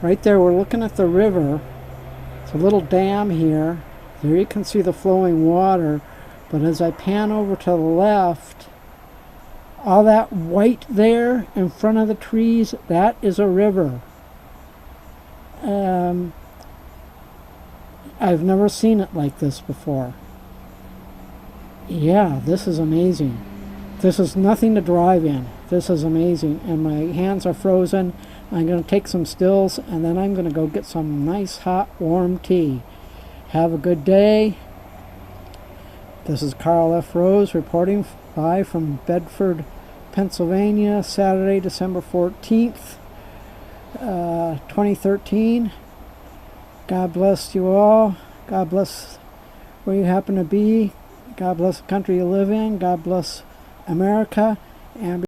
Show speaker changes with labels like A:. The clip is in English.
A: Right there, we're looking at the river. It's a little dam here. There you can see the flowing water. But as I pan over to the left, all that white there in front of the trees, that is a river. I've never seen it like this before. Yeah, this is amazing. This is nothing to drive in. This is amazing. And my hands are frozen. I'm going to take some stills, and then I'm going to go get some nice, hot, warm tea. Have a good day. This is Carl F. Rose reporting live from Bedford, Pennsylvania, Saturday, December 14th, 2013. God bless you all. God bless where you happen to be. God bless the country you live in. God bless America. And